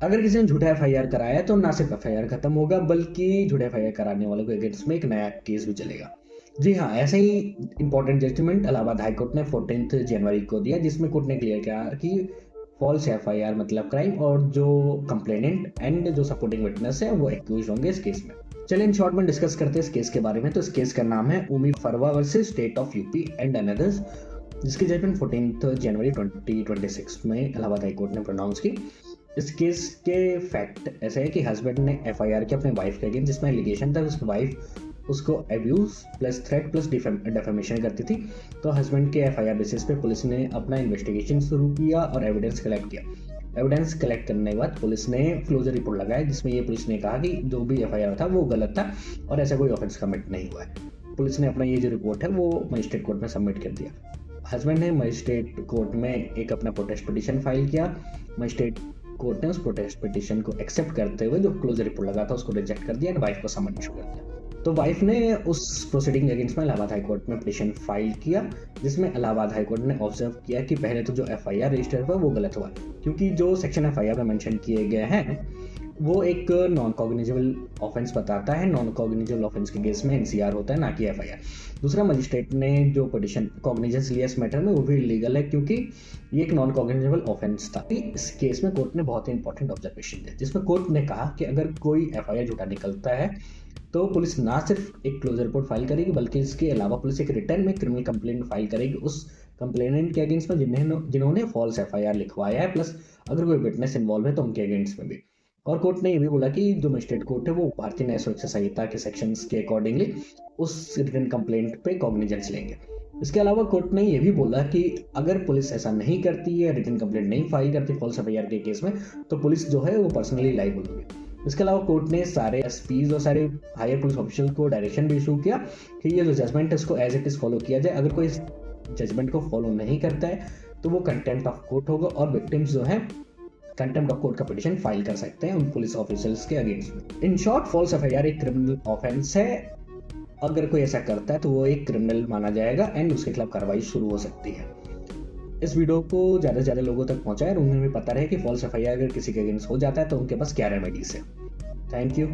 अगर किसी ने झूठा एफआईआर कराया है तो ना सिर्फ एफआईआर खत्म होगा बल्कि झूठा एफआईआर कराने वालों के अगेंस्ट में एक नया केस भी चलेगा। जी हाँ, ऐसे ही इंपॉर्टेंट जजमेंट इलाहाबाद हाईकोर्ट ने 14 जनवरी को दिया, जिसमें कोर्ट ने क्लियर किया कि फॉल्स एफआईआर मतलब क्राइम, और जो कंप्लेनेंट एंड जो सपोर्टिंग विटनेस है वो एक्यूज होंगे इस केस में। चलिए इन शॉर्ट में डिस्कस करते हैं इस केस के बारे में। तो इस केस का नाम है Ummi Farwa versus state of UP and others, जिसकी जजमेंट 14 जनवरी 2026 में इलाहाबाद हाईकोर्ट ने प्रोनाउंस की। इस केस के फैक्ट ऐसे है कि हस्बैंड ने एफआईआर की अपने वाइफ के अगेंस्ट, जिसमें एलिगेशन था उसकी वाइफ उसको abuse plus threat plus defamation करती थी। तो हस्बैंड के एफआईआर बेसिस पे पुलिस ने अपना इन्वेस्टिगेशन शुरू किया और एविडेंस कलेक्ट किया। एविडेंस कलेक्ट करने के बाद पुलिस ने क्लोजर रिपोर्ट लगाया, जिसमें ये पुलिस ने कहा कि जो भी एफआईआर था वो गलत था और ऐसा कोई ऑफेंस कमिट नहीं हुआ है। पुलिस ने अपना ये जो रिपोर्ट है वो मजिस्ट्रेट कोर्ट में सबमिट कर दिया। हस्बैंड ने मजिस्ट्रेट कोर्ट में एक अपना प्रोटेस्ट पिटीशन फाइल किया। मजिस्ट्रेट कोर्ट ने उस प्रोटेस्ट पिटीशन को एक्सेप्ट करते हुए जो क्लोजर रिपोर्ट लगा था उसको रिजेक्ट कर दिया और वाइफ को समन इशू कर दिया। तो वाइफ ने उस प्रोसीडिंग के अगेंस्ट में इलाहाबाद हाईकोर्ट में पिटीशन फाइल किया, जिसमें इलाहाबाद हाईकोर्ट ने ऑब्जर्व किया कि पहले तो जो एफआईआर रजिस्टर हुआ वो गलत हुआ, क्योंकि जो सेक्शन एफआईआर में मेंशन किए गए हैं वो एक नॉन कॉग्निजेबल ऑफेंस बताता है। नॉन कॉग्निजेबल ऑफेंस के केस में एनसीआर होता है, ना कि एफआईआर। दूसरा, मजिस्ट्रेट ने जो पिटीशन कॉग्निजेंस लिया इस मैटर में वो भी इलीगल है, क्योंकि ये एक नॉन कॉग्निजेबल ऑफेंस था। इस केस में कोर्ट ने बहुत ही इंपॉर्टेंट ऑब्जर्वेशन दिया, जिसमें कोर्ट ने कहा कि अगर कोई एफआईआर झूठा निकलता है तो पुलिस ना सिर्फ एक क्लोजर रिपोर्ट फाइल करेगी, बल्कि इसके अलावा पुलिस एक रिटर्न में क्रिमिनल कंप्लेंट फाइल करेगी उस कंप्लेनेंट के अगेंस्ट में जिन्होंने फॉल्स एफआईआर लिखवाया है, प्लस अगर कोई विटनेस इन्वॉल्व है तो उनके अगेंस्ट में भी। और कोर्ट ने ये भी बोला कि जो मजिस्ट्रेट कोर्ट है वो भारतीय न्याय सुरक्षा संहिता के सेक्शंस के अकॉर्डिंगली उस रिटर्न कंप्लेंट पे कॉग्निजेंस लेंगे। इसके अलावा कोर्ट ने ये भी बोला कि अगर पुलिस ऐसा नहीं करती है, रिटर्न कंप्लेंट नहीं फाइल करती फॉल्स एफआईआर के केस में, तो पुलिस जो है वो पर्सनली लायबल होगी। इसके अलावा कोर्ट ने सारे एसपीज और सारे हायर पुलिस ऑफिशियल को डायरेक्शन भी इशू किया कि ये जो जजमेंट है उसको एज इट इज फॉलो किया जाए। अगर कोई इस जजमेंट को फॉलो नहीं करता है तो वो कंटेम्प्ट ऑफ कोर्ट होगा और विक्टिम्स जो है कंटेम्प्ट ऑफ कोर्ट का पिटीशन फाइल कर सकते हैं उन पुलिस ऑफिसर्स के अगेंस्ट में। इन शॉर्ट, फॉल्स एफआईआर एक क्रिमिनल ऑफेंस है। अगर कोई ऐसा करता है तो वो एक क्रिमिनल माना जाएगा एंड उसके खिलाफ कार्रवाई शुरू हो सकती है। इस वीडियो को ज़्यादा से ज़्यादा लोगों तक पहुंचाएं और उन्हें भी पता रहे कि फॉल्स एफआईआर अगर किसी के अगेंस्ट हो जाता है तो उनके पास क्या रेमेडीज है। Thank you.